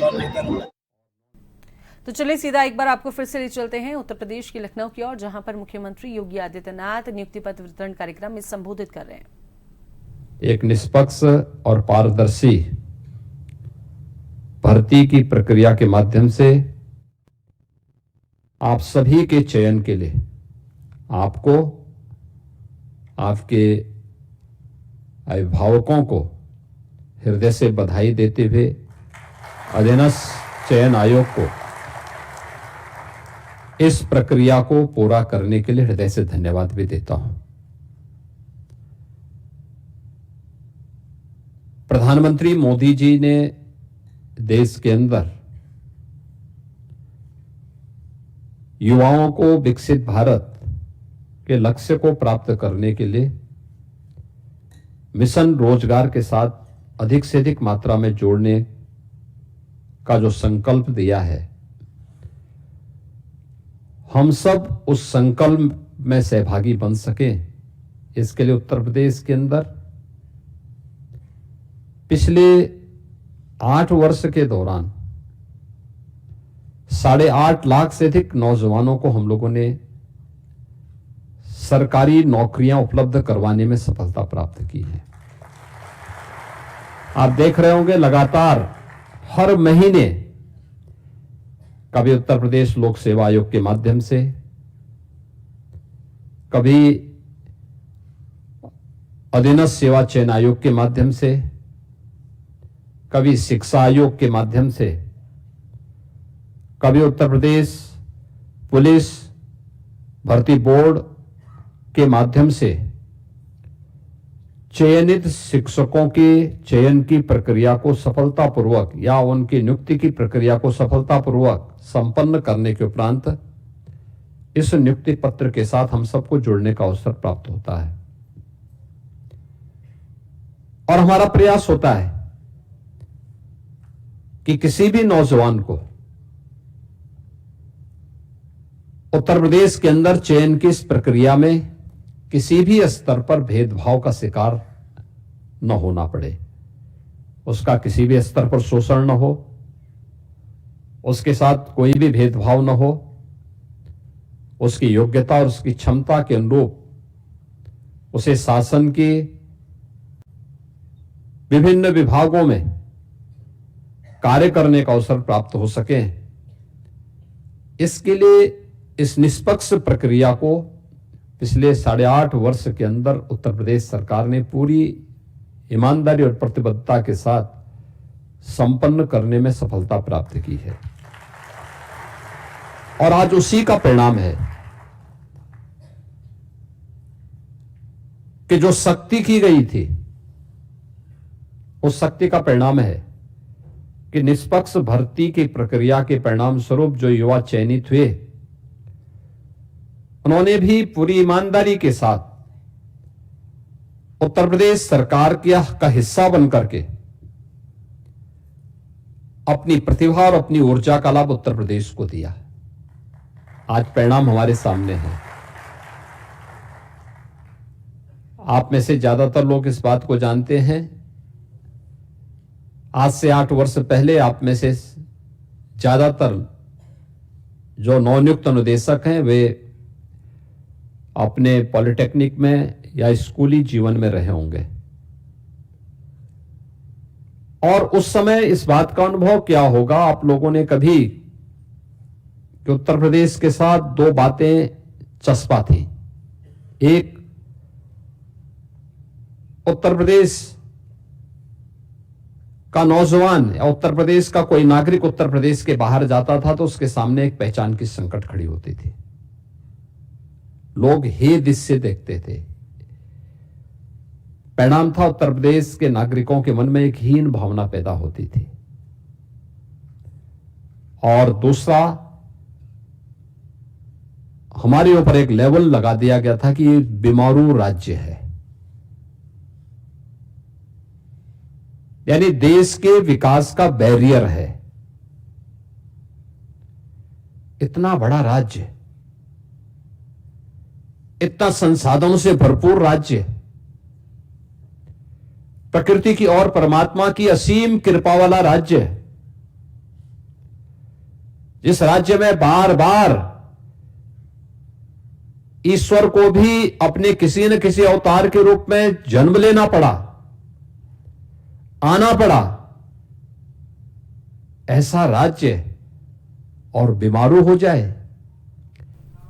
और बेहतर होगा। तो चलिए सीधा एक बार आपको फिर से ले चलते हैं उत्तर प्रदेश के लखनऊ की ओर, जहां पर मुख्यमंत्री योगी आदित्यनाथ नियुक्ति पत्र वितरण कार्यक्रम में संबोधित कर रहे हैं। एक निष्पक्ष और पारदर्शी भर्ती की प्रक्रिया के माध्यम से आप सभी के चयन के लिए आपको, आपके अभिभावकों को हृदय से बधाई देते हुए अधीनस्थ चयन आयोग को इस प्रक्रिया को पूरा करने के लिए हृदय से धन्यवाद भी देता हूं। प्रधानमंत्री मोदी जी ने देश के अंदर युवाओं को विकसित भारत के लक्ष्य को प्राप्त करने के लिए मिशन रोजगार के साथ अधिक से अधिक मात्रा में जोड़ने का जो संकल्प दिया है, हम सब उस संकल्प में सहभागी बन सकें, इसके लिए उत्तर प्रदेश के अंदर पिछले 8 वर्ष के दौरान 8.5 लाख से अधिक नौजवानों को हम लोगों ने सरकारी नौकरियां उपलब्ध करवाने में सफलता प्राप्त की है। आप देख रहे होंगे लगातार हर महीने कभी उत्तर प्रदेश लोक सेवा आयोग के माध्यम से, कभी अधीनस्थ सेवा चयन आयोग के माध्यम से, कभी शिक्षा आयोग के माध्यम से, कभी उत्तर प्रदेश पुलिस भर्ती बोर्ड के माध्यम से चयनित शिक्षकों के चयन की प्रक्रिया को सफलतापूर्वक या उनकी नियुक्ति की प्रक्रिया को सफलतापूर्वक संपन्न करने के उपरांत इस नियुक्ति पत्र के साथ हम सबको जुड़ने का अवसर प्राप्त होता है। और हमारा प्रयास होता है कि किसी भी नौजवान को उत्तर प्रदेश के अंदर चयन की इस प्रक्रिया में किसी भी स्तर पर भेदभाव का शिकार न होना पड़े, उसका किसी भी स्तर पर शोषण न हो, उसके साथ कोई भी भेदभाव न हो, उसकी योग्यता और उसकी क्षमता के अनुरूप उसे शासन के विभिन्न विभागों में कार्य करने का अवसर प्राप्त हो सके। इसके लिए इस निष्पक्ष प्रक्रिया को पिछले 8.5 वर्ष के अंदर उत्तर प्रदेश सरकार ने पूरी ईमानदारी और प्रतिबद्धता के साथ संपन्न करने में सफलता प्राप्त की है। और आज उसी का परिणाम है कि जो शक्ति की गई थी, उस शक्ति का परिणाम है कि निष्पक्ष भर्ती की प्रक्रिया के परिणाम स्वरूप जो युवा चयनित हुए, उन्होंने भी पूरी ईमानदारी के साथ उत्तर प्रदेश सरकार का हिस्सा बनकर के अपनी प्रतिभा और अपनी ऊर्जा का लाभ उत्तर प्रदेश को दिया। आज परिणाम हमारे सामने है। आप में से ज्यादातर लोग इस बात को जानते हैं। आज से 8 वर्ष पहले आप में से ज्यादातर जो नवनियुक्त अनुदेशक हैं वे अपने पॉलिटेक्निक में या स्कूली जीवन में रहे होंगे। और उस समय इस बात का अनुभव क्या होगा आप लोगों ने कभी कि उत्तर प्रदेश के साथ 2 बातें चस्पा थी। एक, उत्तर प्रदेश का नौजवान या उत्तर प्रदेश का कोई नागरिक उत्तर प्रदेश के बाहर जाता था तो उसके सामने एक पहचान की संकट खड़ी होती थी। लोग हे दिस से देखते थे। परिणाम था उत्तर प्रदेश के नागरिकों के मन में एक हीन भावना पैदा होती थी। और दूसरा, हमारे ऊपर एक लेवल लगा दिया गया था कि ये बीमारू राज्य है, यानी देश के विकास का बैरियर है। इतना बड़ा राज्य, इतना संसाधनों से भरपूर राज्य, प्रकृति की और परमात्मा की असीम कृपा वाला राज्य, जिस राज्य में बार बार ईश्वर को भी अपने किसी न किसी अवतार के रूप में जन्म लेना पड़ा, आना पड़ा, ऐसा राज्य और बीमारू हो जाए